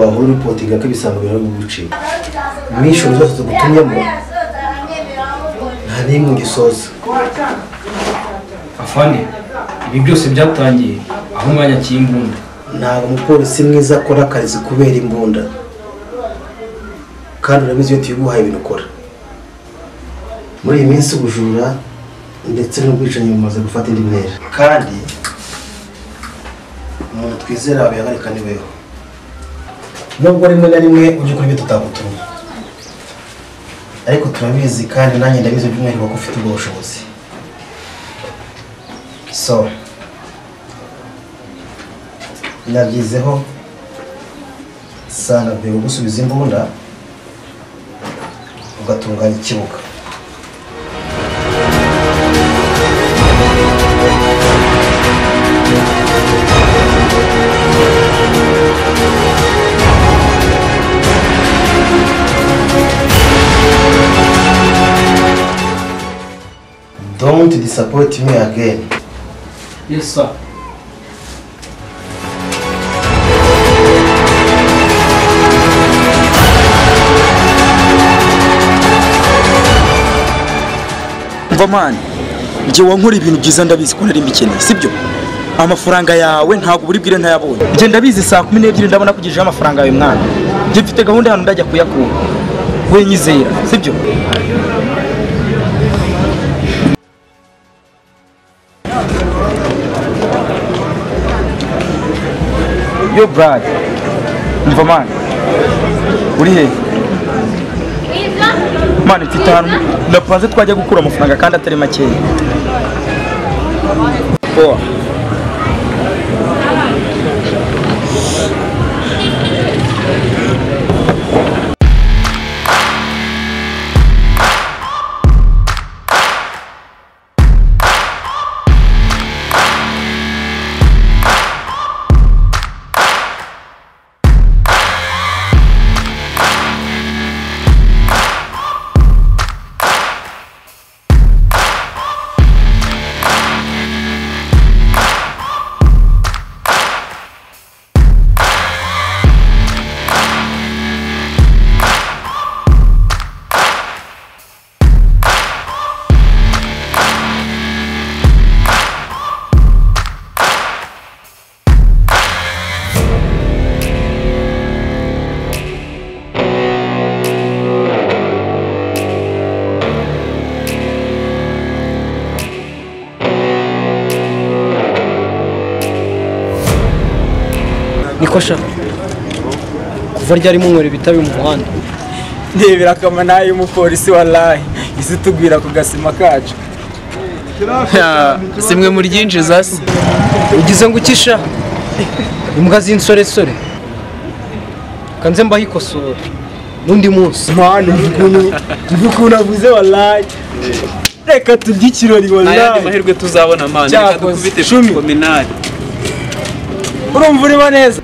wahora reportinga ko ibisambo biraho gucika mwishoro zose tugutumyemo nta n'imwe gisoza afande ibi byose byatangiye aho umwanya cy'imbunda ntabwo umupolisi mwiza akora akazi kubera imbunda kandi urabizi iyo tuyiguhaye ibintu ukora muri iyi minsi ubujura ndetse n'ubwicanyi bumaze gufata indi ntera kandi umuntu twizera abihagarika ni weho nubwo rimwe na rimwe ujya ukora ibyo tutagutumye ariko turabizi kandi nanjye ndabizi by'umwihariko ko ufite ubwo bushobozi so nabyizeho sana byo gusubiza imbunda ugatunganya ikibuga Don't disappoint me again. Yes sir. Mvamani nje wankora ibintu byiza ndabizi ko nari mbikeneye sibyo amafaranga yawe ntabwo buri bwire ntayabonye nje ndabizi saa 12 ndabona kugijeje amafaranga yawe mwana nje mfite gahunda hano ndajya kuyakura we nyizera sibyo yo brad Mvamani uri he mani mfite ahantu ndapanze twajya gukura amafaranga kandi atari makeya Nikosha kuva ryari munywera bitabi mu muhanda ndebera kama nayo umupolisi wallahi isi tugwira ku gasima kacu simwe muri ryinjiza se ugize ngo ukisha imbwa z'insoresore kanze mbahikosora n'undi munsi mwana mvukuntu avuze wallahi reka turye ikirori wallahi ayandi mahirwe tuzabona manje reka dukubite kominari urumva urimo neza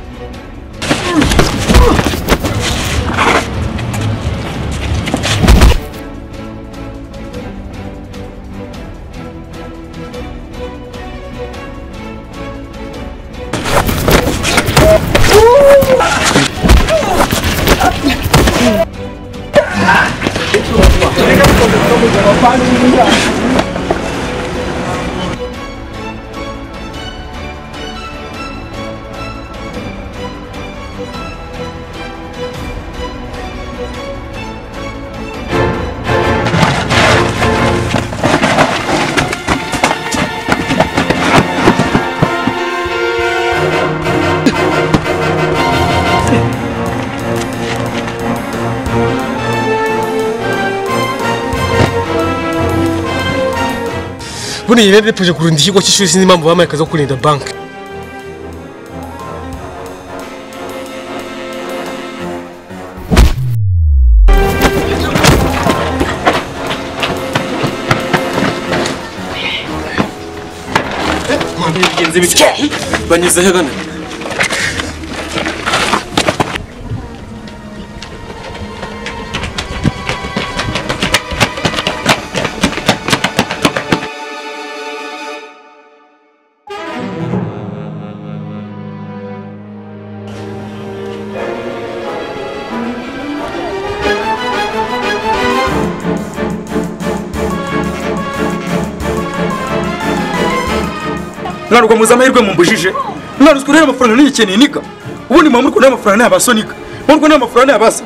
Buni yirebe puje kurinda ikigo cy'ishuri sinzi impamvu bamaye kaza kurinda bank. Bigenze bike banyuze hegana mwana uko muza amahirwe mumbujije mwana uziko rero amafaranga niyikeneye nika ubundi mama uriko n'amafaranga n'abasonika uriko n'amafaranga n'abasa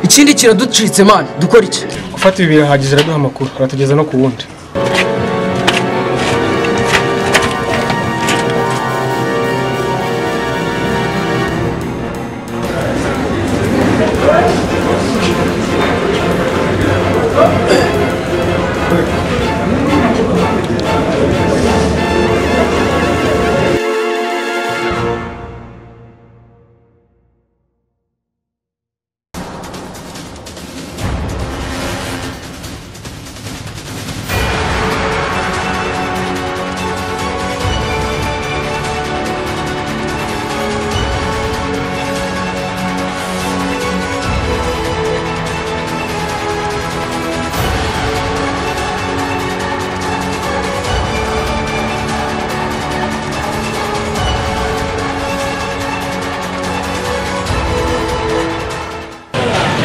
ikindi kiraducitse mani dukora iki Gufata ibi birahagije araduha amakuru aratugeza no ku wundi.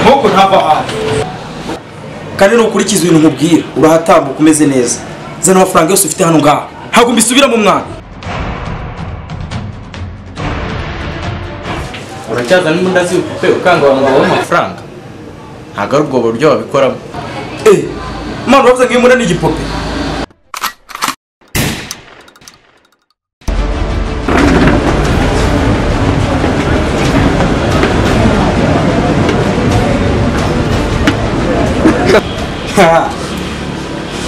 Moko ntava aha kandi nukurikiza ibintu nkubwira urahatambuka umeze neza zana amafaranga yose ufite hano ngaha ntabwo mbisubira mu mwana uracyaza n'imbunda z'ibipupe ukanga abantu babaha amafaranga ntabwo ari ubwo buryo babikoramo mwana uravuze ngo iyo mbona ni igipupe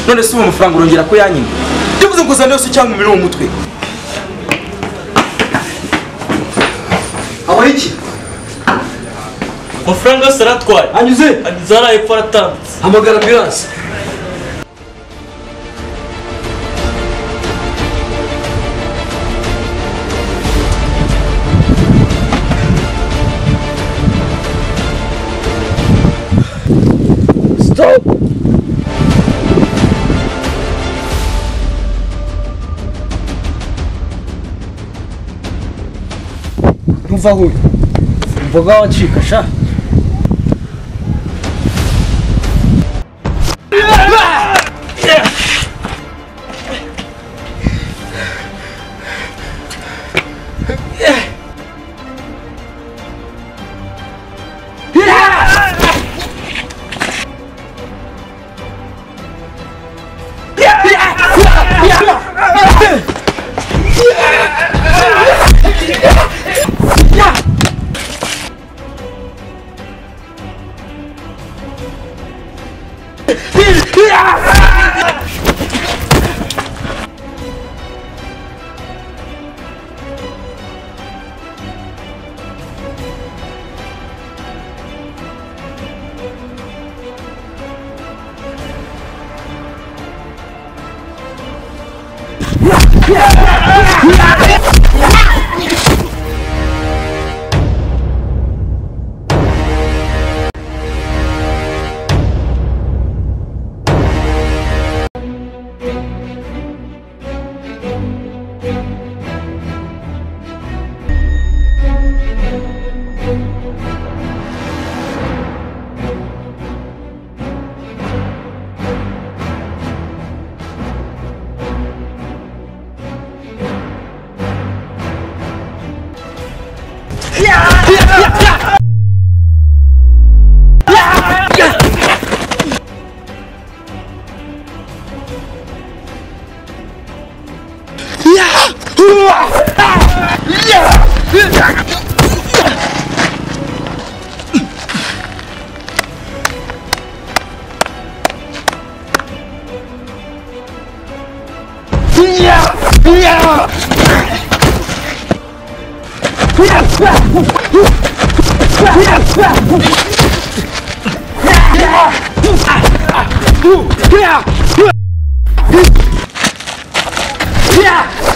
none si uwo mafaranga urongera ko yanyina ndibuze ngo uzane yose cyangwa umubiri w'umutwe aba iki amafaranga yose aratwaye anyuze anyuze hariya hepfo aratambitse hamagara ambulance stop ntuva aho uri umvuga wancika sha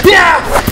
Yeah!